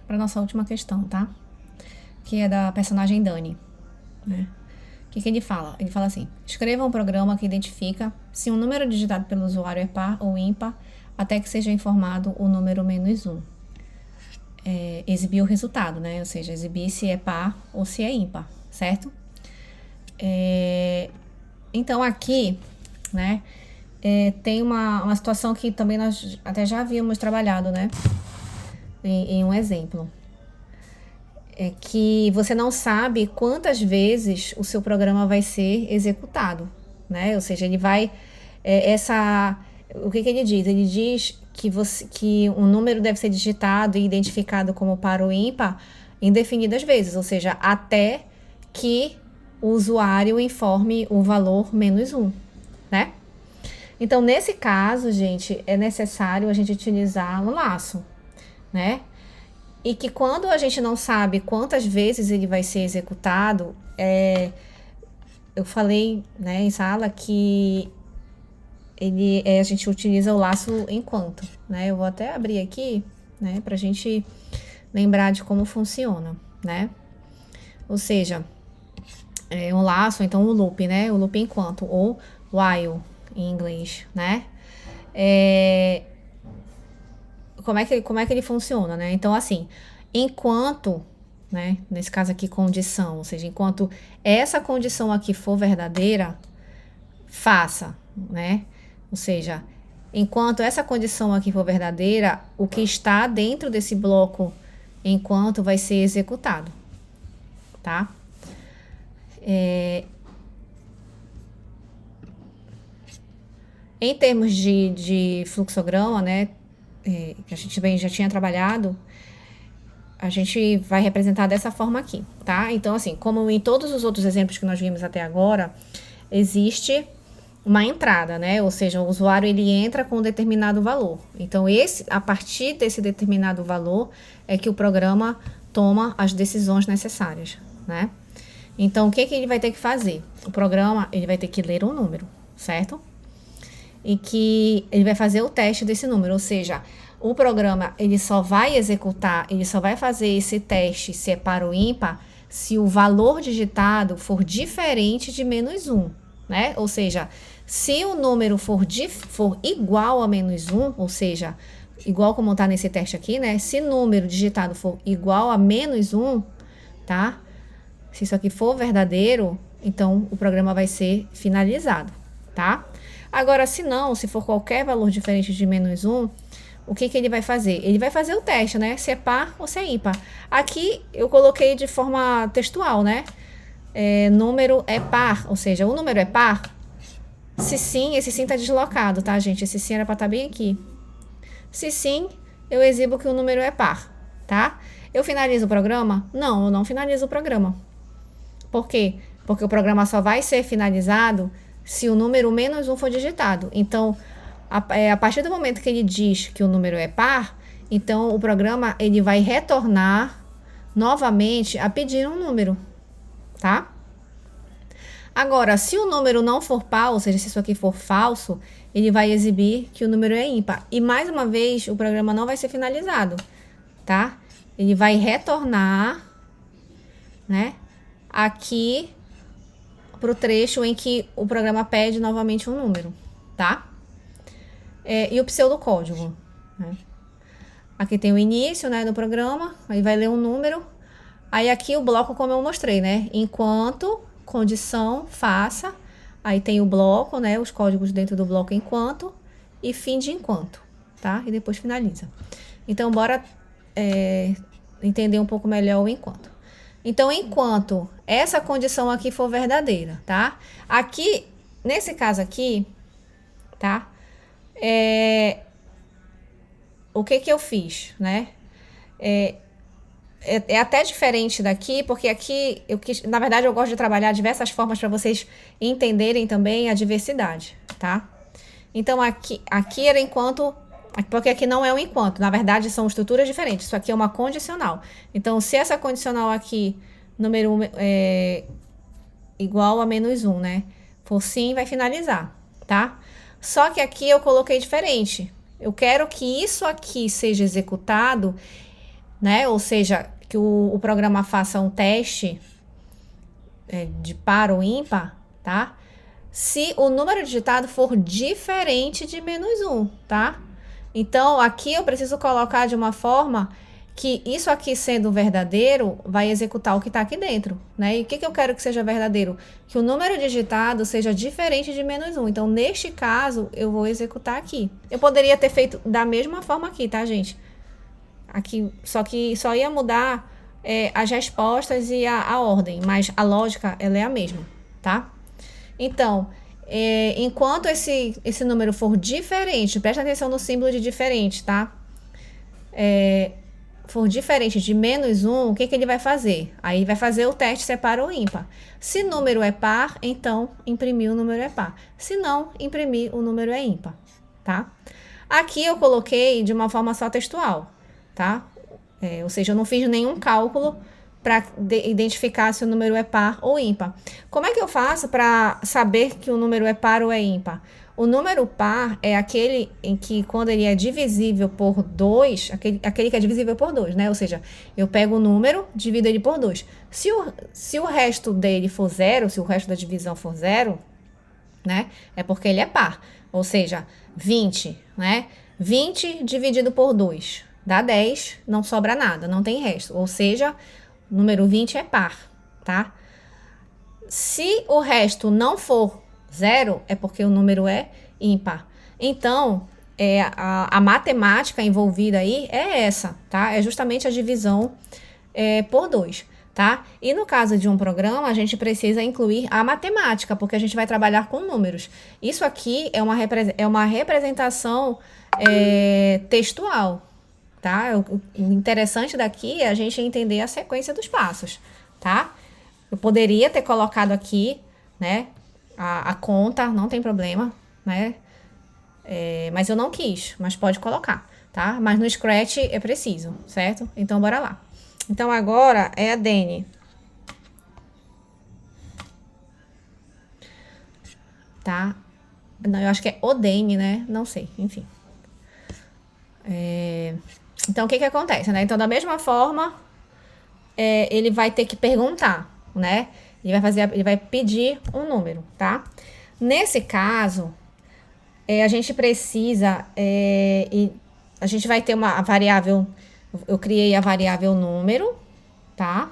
para nossa última questão, tá? Que é da personagem Dani, né? O que ele fala? Ele fala assim: escreva um programa que identifica se um número digitado pelo usuário é par ou ímpar, até que seja informado o número menos 1. Exibir o resultado, né? Ou seja, exibir se é par ou se é ímpar, certo? Então aqui, né, tem uma situação que também nós até já havíamos trabalhado, né, em um exemplo. É que você não sabe quantas vezes o seu programa vai ser executado, né? Ou seja, ele vai o que ele diz? Ele diz que um número deve ser digitado e identificado como par ou ímpar indefinidas vezes, ou seja, até que o usuário informe o valor menos 1, né? Então, nesse caso, gente, é necessário a gente utilizar um laço, né? E que quando a gente não sabe quantas vezes ele vai ser executado, eu falei, né, em sala que a gente utiliza o laço enquanto, né? Eu vou até abrir aqui, né, pra gente lembrar de como funciona, né? Ou seja, um laço, então o loop, né? O loop enquanto, ou while em inglês, né? Como é que ele funciona, né? Então, assim, enquanto, né? Nesse caso aqui, condição, ou seja, enquanto essa condição aqui for verdadeira, faça, né? Ou seja, enquanto essa condição aqui for verdadeira, o que está dentro desse bloco enquanto vai ser executado, tá? Em termos de fluxograma, né? Que a gente bem já tinha trabalhado, a gente vai representar dessa forma aqui, tá? Então, assim, como em todos os outros exemplos que nós vimos até agora, existe uma entrada, né? Ou seja, o usuário ele entra com um determinado valor. Então, a partir desse determinado valor é que o programa toma as decisões necessárias, né? Então, o que ele vai ter que fazer? O programa ele vai ter que ler um número, certo? E que ele vai fazer o teste desse número, ou seja, o programa ele só vai executar, ele só vai fazer esse teste se é par ou ímpar se o valor digitado for diferente de menos 1, né? Ou seja, se o número for igual a menos 1, ou seja, igual como está nesse teste aqui, né? Se o número digitado for igual a menos 1, tá? Se isso aqui for verdadeiro, então o programa vai ser finalizado, tá? Agora, se não, se for qualquer valor diferente de menos 1, o que ele vai fazer? Ele vai fazer o teste, né? Se é par ou se é ímpar. Aqui eu coloquei de forma textual, né? Número é par, ou seja, o número é par. Se sim, esse sim tá deslocado, tá, gente? Esse sim era pra estar bem aqui. Se sim, eu exibo que o número é par, tá? Eu finalizo o programa? Não, eu não finalizo o programa. Por quê? Porque o programa só vai ser finalizado se o número menos 1 for digitado. Então, a partir do momento que ele diz que o número é par, então o programa ele vai retornar novamente a pedir um número, tá? Agora, se o número não for par, ou seja, se isso aqui for falso, ele vai exibir que o número é ímpar. E mais uma vez, o programa não vai ser finalizado, tá? Ele vai retornar, né, aqui para o trecho em que o programa pede novamente um número, tá? E o pseudocódigo, né? Aqui tem o início, né, do programa, aí vai ler um número. Aí aqui o bloco como eu mostrei, né? Enquanto, condição, faça. Aí tem o bloco, né, os códigos dentro do bloco enquanto e fim de enquanto, tá? E depois finaliza. Então, bora entender um pouco melhor o enquanto. Então, enquanto essa condição aqui for verdadeira, tá? Aqui, nesse caso aqui, tá? O que eu fiz, né? É até diferente daqui, porque aqui, na verdade, eu gosto de trabalhar diversas formas para vocês entenderem também a diversidade, tá? Então, aqui era enquanto, porque aqui não é um enquanto, na verdade, são estruturas diferentes. Isso aqui é uma condicional. Então, se essa condicional aqui, número 1 é igual a menos 1, né? For sim, vai finalizar, tá? Só que aqui eu coloquei diferente. Eu quero que isso aqui seja executado né? Ou seja, que o programa faça um teste de par ou ímpar, tá? Se o número digitado for diferente de -1, tá? Então, aqui eu preciso colocar de uma forma que isso aqui sendo verdadeiro, vai executar o que está aqui dentro, né? E o que eu quero que seja verdadeiro? Que o número digitado seja diferente de -1. Então, neste caso, eu vou executar aqui. Eu poderia ter feito da mesma forma aqui, tá, gente? Aqui, só que só ia mudar as respostas e a ordem, mas a lógica, ela é a mesma, tá? Então, enquanto esse número for diferente, presta atenção no símbolo de diferente, tá? For diferente de -1, o que ele vai fazer? Aí vai fazer o teste se é par ou ímpar. Se número é par, então imprimir o número é par. Se não, imprimir o número é ímpar, tá? Aqui eu coloquei de uma forma só textual, tá? Ou seja, eu não fiz nenhum cálculo para identificar se o número é par ou ímpar. Como é que eu faço para saber que o número é par ou é ímpar? O número par é aquele em que, quando ele é divisível por 2, aquele que é divisível por 2, né? Ou seja, eu pego o número, divido ele por 2. Se o resto dele for 0, se o resto da divisão for 0, né? É porque ele é par. Ou seja, 20, né? 20 dividido por 2 dá 10, não sobra nada, não tem resto. Ou seja, o número 20 é par, tá? Se o resto não for 0, é porque o número é ímpar. Então, a matemática envolvida aí é essa, tá? É justamente a divisão por 2, tá? E no caso de um programa, a gente precisa incluir a matemática, porque a gente vai trabalhar com números. Isso aqui é uma representação textual, tá? O interessante daqui é a gente entender a sequência dos passos, tá? Eu poderia ter colocado aqui, né, a conta, não tem problema, né? Mas eu não quis, mas pode colocar, tá? Mas no Scratch é preciso, certo? Então, bora lá. Então, agora é a Dene. Tá? Não, eu acho que é Odene, né? Não sei, enfim. Então, o que acontece, né? Então, da mesma forma, ele vai ter que perguntar, né? Ele vai pedir um número, tá? Nesse caso, a gente precisa, a gente vai ter uma variável, eu criei a variável número, tá?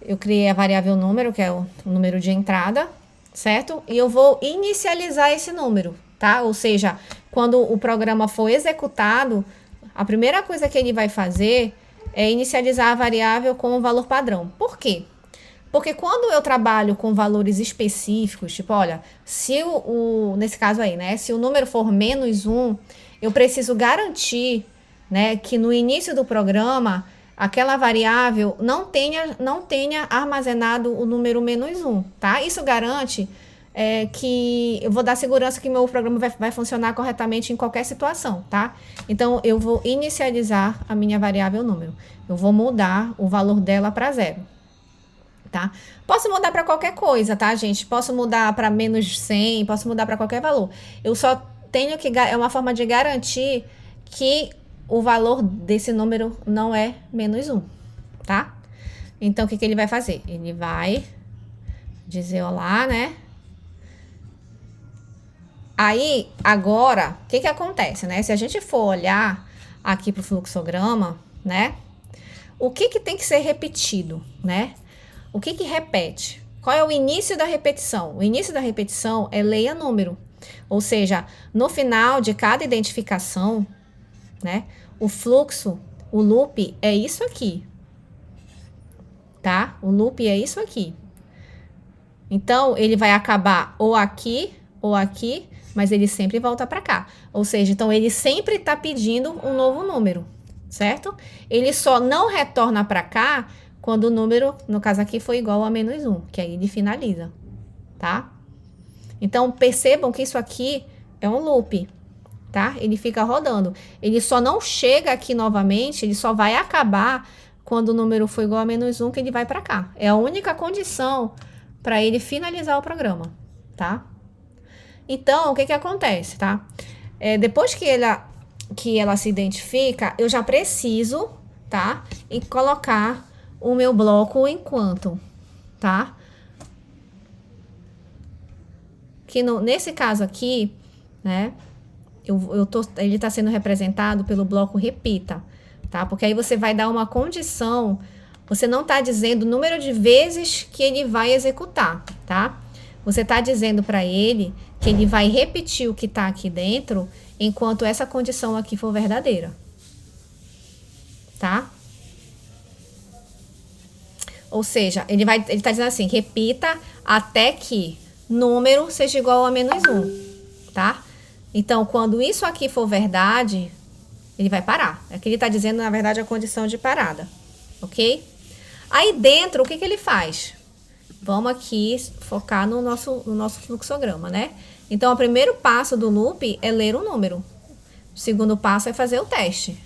Eu criei a variável número, que é o número de entrada, certo? E eu vou inicializar esse número, tá? Ou seja, quando o programa for executado, a primeira coisa que ele vai fazer é inicializar a variável com o valor padrão. Por quê? Porque quando eu trabalho com valores específicos, tipo, olha, se nesse caso aí, né, se o número for -1, eu preciso garantir, né, que no início do programa aquela variável não tenha armazenado o número -1, tá? Isso garante que eu vou dar segurança que meu programa vai funcionar corretamente em qualquer situação, tá? Então, eu vou inicializar a minha variável número. Eu vou mudar o valor dela para 0. Tá? Posso mudar para qualquer coisa, tá, gente? Posso mudar para -100, posso mudar para qualquer valor. Eu só tenho que... É uma forma de garantir que o valor desse número não é -1, tá? Então, o que ele vai fazer? Ele vai dizer olá, né? Aí, agora, o que acontece, né? Se a gente for olhar aqui para o fluxograma, né? O que tem que ser repetido, né? O que repete? Qual é o início da repetição? O início da repetição é leia número. Ou seja, no final de cada identificação, né? O fluxo, o loop é isso aqui. Tá? O loop é isso aqui. Então, ele vai acabar ou aqui, mas ele sempre volta para cá. Ou seja, então ele sempre está pedindo um novo número, certo? Ele só não retorna para cá quando o número, no caso aqui, foi igual a -1, que aí ele finaliza, tá? Então, percebam que isso aqui é um loop, tá? Ele fica rodando. Ele só não chega aqui novamente, ele só vai acabar quando o número for igual a -1, que ele vai para cá. É a única condição para ele finalizar o programa, tá? Então, o que acontece, tá? Depois que que ela se identifica, eu já preciso, tá? E colocar o meu bloco enquanto, tá? Que nesse caso aqui, né? Ele tá sendo representado pelo bloco repita, tá? Porque aí você vai dar uma condição, você não tá dizendo o número de vezes que ele vai executar, tá? Você tá dizendo para ele que ele vai repetir o que tá aqui dentro enquanto essa condição aqui for verdadeira, tá? Ou seja, ele tá dizendo assim, repita até que número seja igual a -1, tá? Então, quando isso aqui for verdade, ele vai parar. Aqui ele tá dizendo, na verdade, a condição de parada, ok? Aí dentro, o que ele faz? Vamos aqui focar no nosso fluxograma, né? Então, o primeiro passo do loop é ler o número. O segundo passo é fazer o teste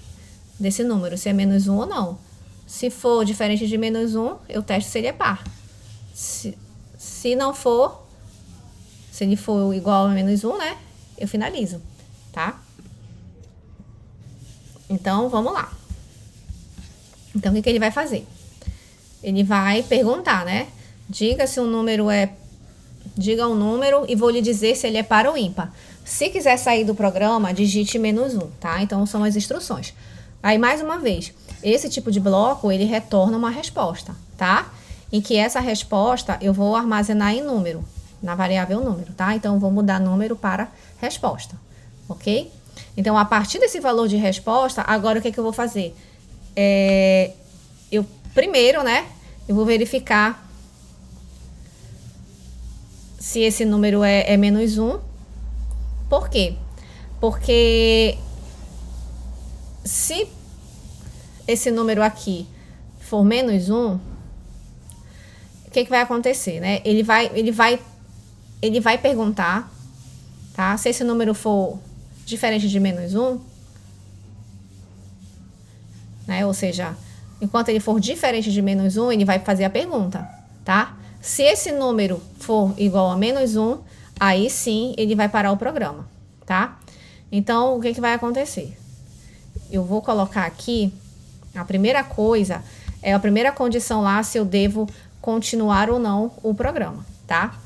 desse número, se é -1 ou não. Se for diferente de -1, eu testo se ele é par. Se não for, se ele for igual a -1, né? Eu finalizo, tá? Então, vamos lá. Então, o que ele vai fazer? Ele vai perguntar, né? Diga se o número é... Diga um número e vou lhe dizer se ele é par ou ímpar. Se quiser sair do programa, digite -1, tá? Então, são as instruções. Aí, mais uma vez, esse tipo de bloco, ele retorna uma resposta, tá? Em que essa resposta eu vou armazenar em número, na variável número, tá? Então, eu vou mudar número para resposta, ok? Então, a partir desse valor de resposta, agora o que eu vou fazer? Primeiro, né, eu vou verificar se esse número é -1. Por quê? Porque se esse número aqui for -1, o que vai acontecer, né? Ele vai perguntar, tá? Se esse número for diferente de -1, né? Ou seja, enquanto ele for diferente de -1, ele vai fazer a pergunta, tá? Se esse número for igual a -1, aí sim ele vai parar o programa, tá? Então, o que vai acontecer? Eu vou colocar aqui, a primeira coisa, é a primeira condição lá, se eu devo continuar ou não o programa, tá?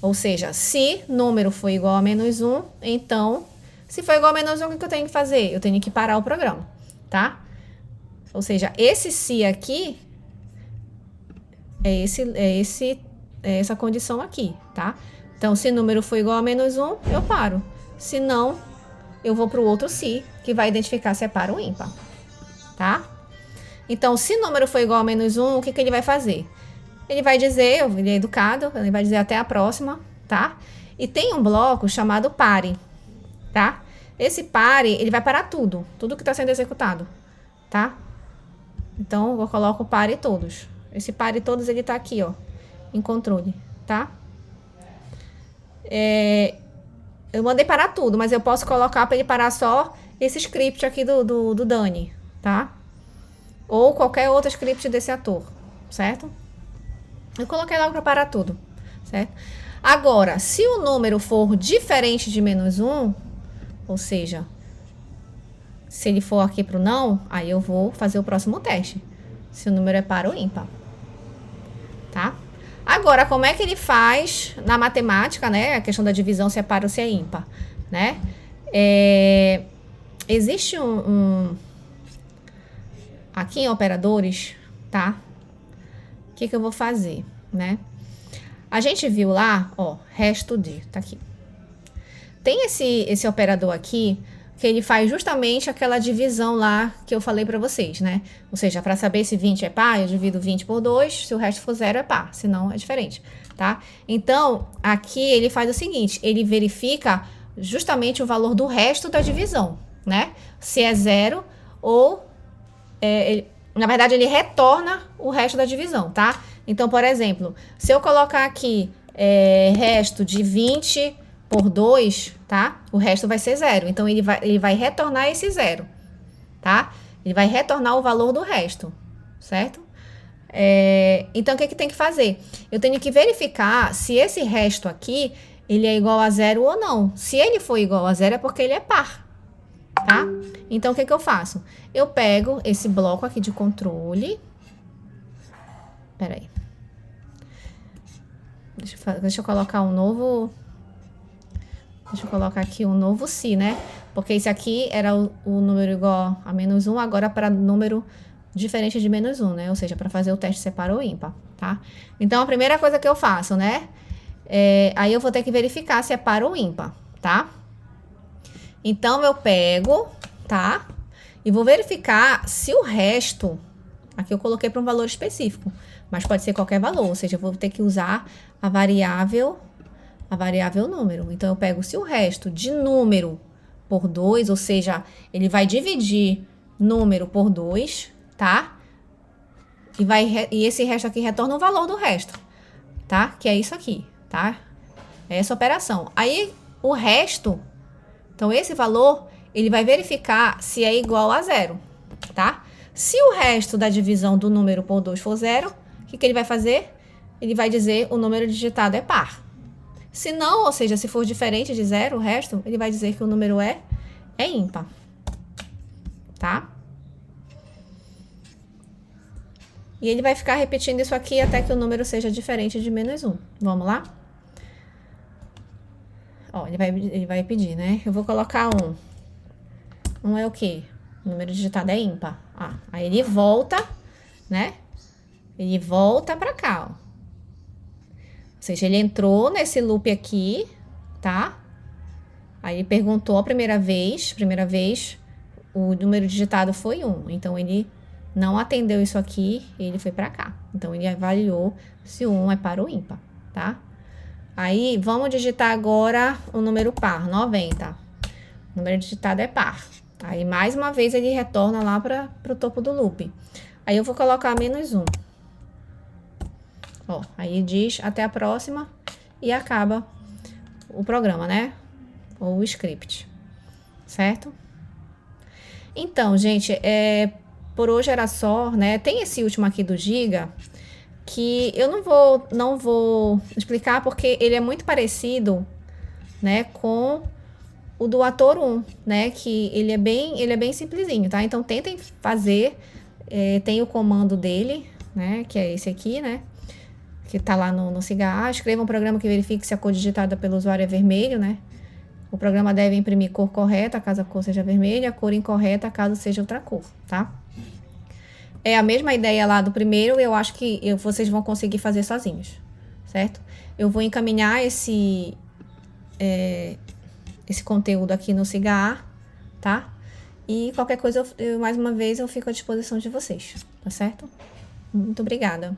Ou seja, se número for igual a -1, então, se for igual a -1, o que eu tenho que fazer? Eu tenho que parar o programa, tá? Ou seja, esse se aqui é essa condição aqui, tá? Então, se número for igual a -1, eu paro. Se não, eu vou para o outro se, que vai identificar se é par ou ímpar, tá? Então, se número for igual a -1, o que ele vai fazer? Ele vai dizer, ele é educado, ele vai dizer até a próxima, tá? E tem um bloco chamado pare, tá? Esse pare, ele vai parar tudo que está sendo executado, tá? Então, eu coloco pare todos. Esse pare todos, ele tá aqui, ó, em controle, tá? Eu mandei parar tudo, mas eu posso colocar para ele parar só esse script aqui do Dani, tá? Ou qualquer outro script desse ator, certo? Eu coloquei logo para parar tudo, certo? Agora, se o número for diferente de -1, ou seja, se ele for aqui pro não, aí eu vou fazer o próximo teste. Se o número é par ou ímpar, tá? Agora, como é que ele faz na matemática, né? A questão da divisão, se é par ou se é ímpar, né? Existe aqui em operadores, tá? O que eu vou fazer, né? A gente viu lá, ó, resto de, tá aqui. Tem esse operador aqui, que ele faz justamente aquela divisão lá que eu falei para vocês, né? Ou seja, para saber se 20 é par, eu divido 20 por 2, se o resto for 0 é par, senão é diferente, tá? Então, aqui ele faz o seguinte, ele verifica justamente o valor do resto da divisão, né? Se é 0 ou... na verdade, ele retorna o resto da divisão, tá? Então, por exemplo, se eu colocar aqui resto de 20 por 2, tá? O resto vai ser 0. Então, ele vai retornar esse 0, tá? Ele vai retornar o valor do resto, certo? Então, o que tem que fazer? Eu tenho que verificar se esse resto aqui, ele é igual a 0 ou não. Se ele for igual a 0, é porque ele é par, tá? Então, o que que eu faço? Eu pego esse bloco aqui de controle. Peraí. Deixa eu colocar um novo... Deixa eu colocar aqui um novo si, né? Porque esse aqui era o número igual a -1, agora para número diferente de -1, né? Ou seja, para fazer o teste se é par ou ímpar, tá? Então, a primeira coisa que eu faço, né? Aí eu vou ter que verificar se é par ou ímpar, tá? Então, eu pego, tá? E vou verificar se o resto... Aqui eu coloquei para um valor específico, mas pode ser qualquer valor. Ou seja, eu vou ter que usar a variável número. Então, eu pego se o resto de número por 2, ou seja, ele vai dividir número por 2, tá? E esse resto aqui retorna o valor do resto, tá? Que é isso aqui, tá? É essa operação. Aí, o resto, então, esse valor, ele vai verificar se é igual a 0, tá? Se o resto da divisão do número por 2 for 0, o que ele vai fazer? Ele vai dizer o número digitado é par. Se não, ou seja, se for diferente de 0, o resto, ele vai dizer que o número é ímpar, tá? E ele vai ficar repetindo isso aqui até que o número seja diferente de -1. Vamos lá? Ó, ele vai pedir, né? Eu vou colocar 1. 1 é o quê? O número digitado é ímpar. Ah, aí ele volta, né? Ele volta pra cá, ó. Ou seja, ele entrou nesse loop aqui, tá? Aí ele perguntou a primeira vez o número digitado foi 1. Então, ele não atendeu isso aqui e ele foi pra cá. Então, ele avaliou se o 1 é par ou ímpar, tá? Aí, vamos digitar agora o número par, 90. O número digitado é par. Aí, mais uma vez, ele retorna lá pro topo do loop. Aí, eu vou colocar -1. Ó, aí diz até a próxima e acaba o programa, né? Ou o script, certo? Então, gente, por hoje era só, né? Tem esse último aqui do Giga, que eu não vou explicar porque ele é muito parecido, né, com o do Ator 1, né? Que ele é bem simplesinho, tá? Então, tentem fazer, tem o comando dele, né? Que é esse aqui, né? Que tá lá no Ciga. Escreva um programa que verifique se a cor digitada pelo usuário é vermelho, né? O programa deve imprimir cor correta, caso a cor seja vermelha, cor incorreta, caso seja outra cor, tá? É a mesma ideia lá do primeiro, eu acho que vocês vão conseguir fazer sozinhos, certo? Eu vou encaminhar esse conteúdo aqui no Ciga, tá? E qualquer coisa, mais uma vez, eu fico à disposição de vocês, tá certo? Muito obrigada.